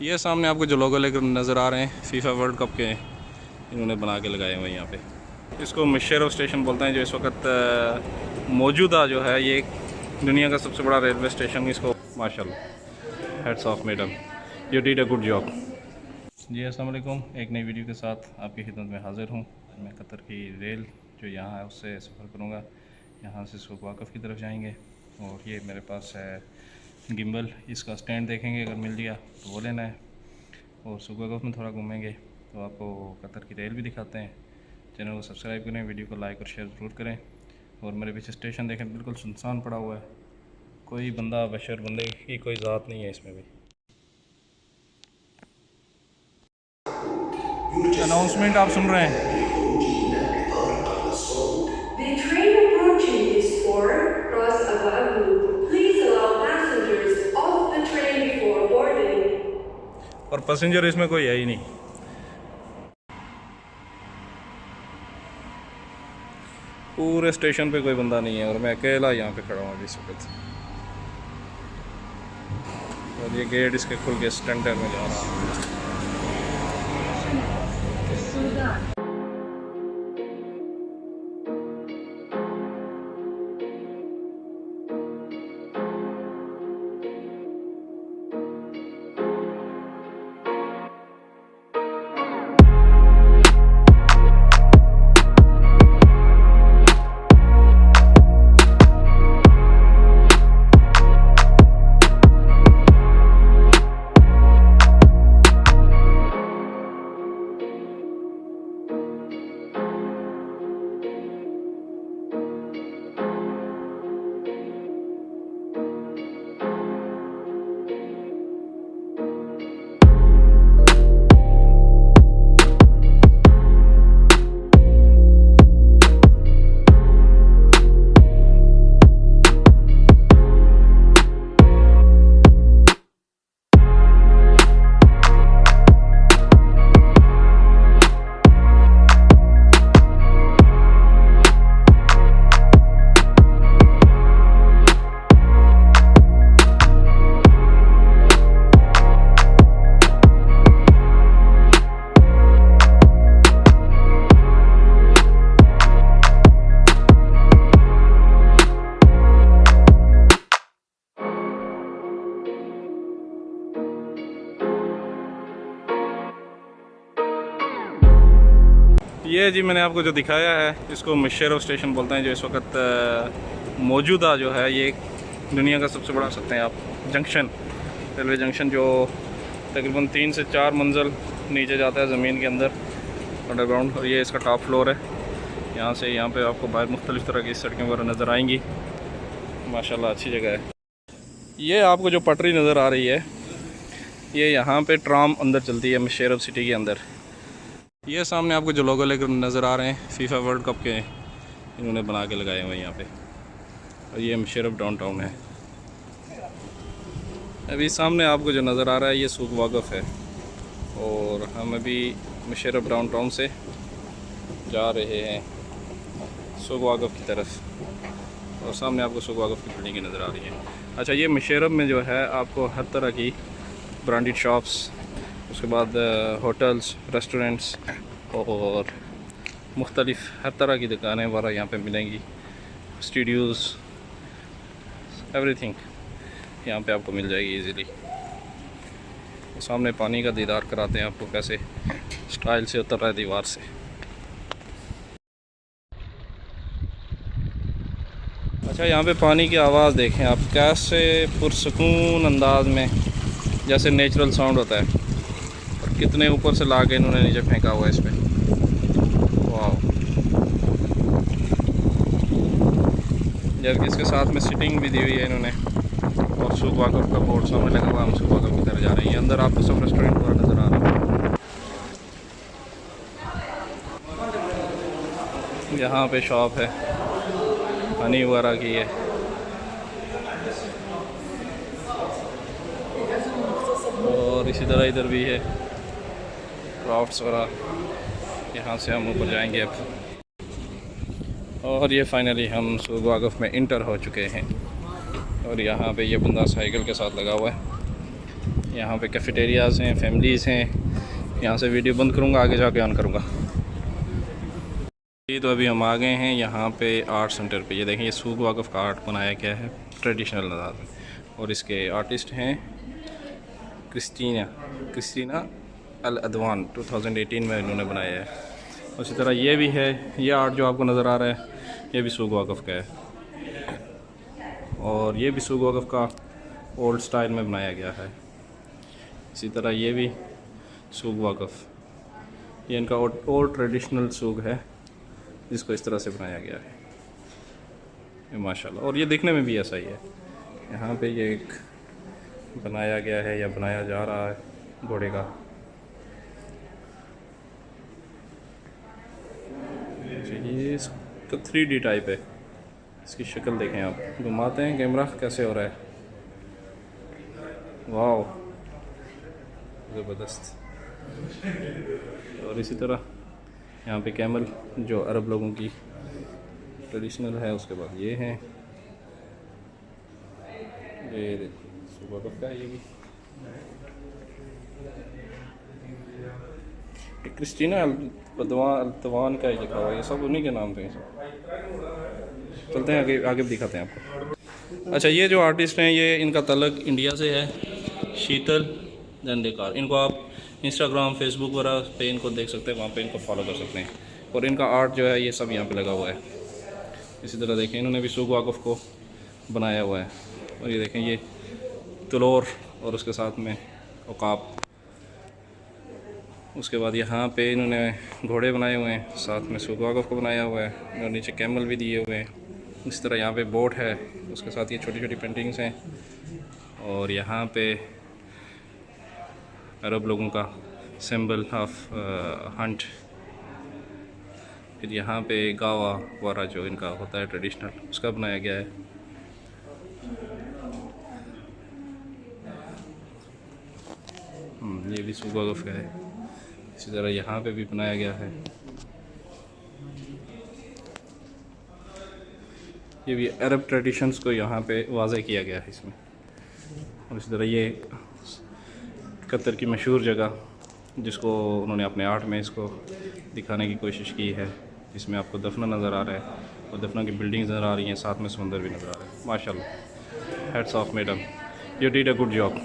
ये सामने आपको जो लोगो लेकर नज़र आ रहे हैं फीफा वर्ल्ड कप के, इन्होंने बना के लगाए हुए हैं यहाँ पे। इसको मुशर्रफ स्टेशन बोलते हैं, जो इस वक्त मौजूदा जो है ये दुनिया का सबसे बड़ा रेलवे स्टेशन। इसको माशाल्लाह, hats off madam, you did a good job. जी अस्सलाम वालेकुम, एक नई वीडियो के साथ आपकी खिदमत में हाज़िर हूँ। मैं कतर की रेल जो यहाँ है उससे सफ़र करूँगा। यहाँ से सूक़ वाक़फ़ की तरफ जाएंगे और ये मेरे पास है गिम्बल, इसका स्टैंड देखेंगे, अगर मिल गया तो वो लेना है। और सूक़ वाक़फ़ में थोड़ा घूमेंगे तो आपको कतर की रेल भी दिखाते हैं। चैनल को सब्सक्राइब करें, वीडियो को लाइक और शेयर ज़रूर करें। और मेरे पीछे स्टेशन देखें, बिल्कुल सुनसान पड़ा हुआ है, कोई बंदा बशर बंदे की कोई ज़ात नहीं है इसमें भी। अनाउंसमेंट आप सुन रहे हैं। The train approaching is for Ras Ababu. Please allow passengers off the train before boarding. और पैसेंजर इसमें कोई है ही नहीं। पूरे स्टेशन पे कोई बंदा नहीं है और मैं अकेला यहाँ पे खड़ा हूँ अभी इस वक्त। और ये गेट इसके खुल के स्टैंडर में जा रहा है। ये जी मैंने आपको जो दिखाया है इसको मुशर्रफ स्टेशन बोलते हैं, जो इस वक्त मौजूदा जो है ये दुनिया का सबसे बड़ा सकते हैं आप जंक्शन, रेलवे जंक्शन, जो तकरीबन 3 से 4 मंजिल नीचे जाता है ज़मीन के अंदर अंडरग्राउंड। और ये इसका टॉप फ्लोर है। यहाँ से यहाँ पे आपको बाहर मुख्तलिफ़ तरह की सड़कें वगैरह नज़र आएंगी। माशाल्लाह अच्छी जगह है। ये आपको जो पटरी नज़र आ रही है ये यहाँ पे ट्राम अंदर चलती है मुशर्रफ सिटी के अंदर। ये सामने आपको जो लोगो लेकर नज़र आ रहे हैं फीफा वर्ल्ड कप के, इन्होंने बना के लगाए हुए हैं यहाँ पे। और ये मुशर्रफ डाउनटाउन है। अभी सामने आपको जो नज़र आ रहा है ये सूक़ वाक़फ़ है और हम अभी मुशर्रफ डाउनटाउन से जा रहे हैं सूक़ वाक़फ़ की तरफ। और सामने आपको सूक़ वाक़फ़ की बिल्डिंग नज़र आ रही है। अच्छा, ये मुशर्रफ में जो है आपको हर तरह की ब्रांडेड शॉप्स, उसके बाद होटल्स, रेस्टोरेंट्स और मुख्तलिफ़ हर तरह की दुकानें वगैरह यहाँ पे मिलेंगी। स्टूडियोज़, एवरीथिंग यहाँ पे आपको मिल जाएगी इजीली। तो सामने पानी का दीदार कराते हैं आपको, कैसे स्टाइल से उतर रहा है दीवार से। अच्छा, यहाँ पे पानी की आवाज़ देखें आप, कैसे पुरसकून अंदाज में जैसे नेचुरल साउंड होता है। कितने ऊपर से ला के इन्होंने नीचे फेंका हुआ है इस पर। वाह, जबकि इसके साथ में सिटिंग भी दी हुई है इन्होंने। और सूक़ वाक़फ़ का बोर्ड सामने लगा हुआ है। हम सूक़ वाक़फ़ की तरफ जा रहे हैं। अंदर आपको सब रेस्टोरेंट वगैरह नज़र आ रहा है। यहाँ पे शॉप है हनी वगैरह की है। और इसी तरह इधर भी है क्राफ्ट्स वगैरह। यहाँ से हम ऊपर जाएंगे अब। और ये फाइनली हम सूक़ वाक़फ़ में इंटर हो चुके हैं। और यहाँ पे ये बंदा साइकिल के साथ लगा हुआ है। यहाँ पे कैफेटेरियाज़ हैं, फैमिलीज़ हैं। यहाँ से वीडियो बंद करूँगा, आगे जाके ऑन करूँगा। ये तो अभी हम आ गए हैं यहाँ पे आर्ट सेंटर पे। ये देखें, ये सूख वाक़फ़ का आर्ट बनाया गया है ट्रेडिशनल अंदाज में, और इसके आर्टिस्ट हैं क्रिस्टीना अल अदवान। 2018 में इन्होंने बनाया है। उसी तरह ये भी है, ये आर्ट जो आपको नज़र आ रहा है ये भी सूख वाक़फ़ का है, और ये भी सूख वाक़फ़ का ओल्ड स्टाइल में बनाया गया है। इसी तरह ये भी सूख वाक़फ़, ये इनका ओल्ड ट्रेडिशनल सूख है जिसको इस तरह से बनाया गया है, ये माशाल्लाह। और ये दिखने में भी ऐसा ही है। यहाँ पे ये एक बनाया गया है या बनाया जा रहा है घोड़े का। ये इसका 3D टाइप है, इसकी शक्ल देखें आप, घुमाते हैं कैमरा कैसे हो रहा है, वाह ज़बरदस्त। और इसी तरह यहाँ पे कैमल जो अरब लोगों की ट्रेडिशनल है। उसके बाद ये हैं, ये सुबह का है, ये भी क्रिस्टीना अल्तवान का ही लिखा हुआ है, ये सब उन्हीं के नाम पे हैं। चलते हैं आगे, आगे भी दिखाते हैं आपको। अच्छा, ये जो आर्टिस्ट हैं ये इनका तलक इंडिया से है, शीतल दंडेकार। इनको आप इंस्टाग्राम, फेसबुक वगैरह पे इनको देख सकते हैं, वहाँ पे इनको फॉलो कर सकते हैं। और इनका आर्ट जो है ये सब यहाँ पे लगा हुआ है। इसी तरह देखें, इन्होंने भी सूख वाक़फ़ को बनाया हुआ है। और ये देखें, ये तलोर और उसके साथ में उकाब। उसके बाद यहाँ पे इन्होंने घोड़े बनाए हुए हैं, साथ में सूख वाक़फ़ को बनाया हुआ है, और नीचे कैमल भी दिए हुए हैं। इस तरह यहाँ पे बोट है, उसके साथ ये छोटी छोटी पेंटिंग्स हैं। और यहाँ पे अरब लोगों का सिंबल ऑफ हंट। फिर यहाँ पे गावा वारा जो इनका होता है ट्रेडिशनल, उसका बनाया गया है। ये भी सूख वाक़फ़ का है। इसी तरह यहाँ पे भी बनाया गया है। ये भी अरब ट्रेडिशंस को यहाँ पे वाज़े किया गया है इसमें। और इसी तरह ये कतर की मशहूर जगह जिसको उन्होंने अपने आर्ट में इसको दिखाने की कोशिश की है, जिसमें आपको दफना नज़र आ रहा है और दफना की बिल्डिंग्स नज़र आ रही हैं, साथ में समंदर भी नज़र आ रहा है। माशाल्लाह, hats off madam, you did a good job.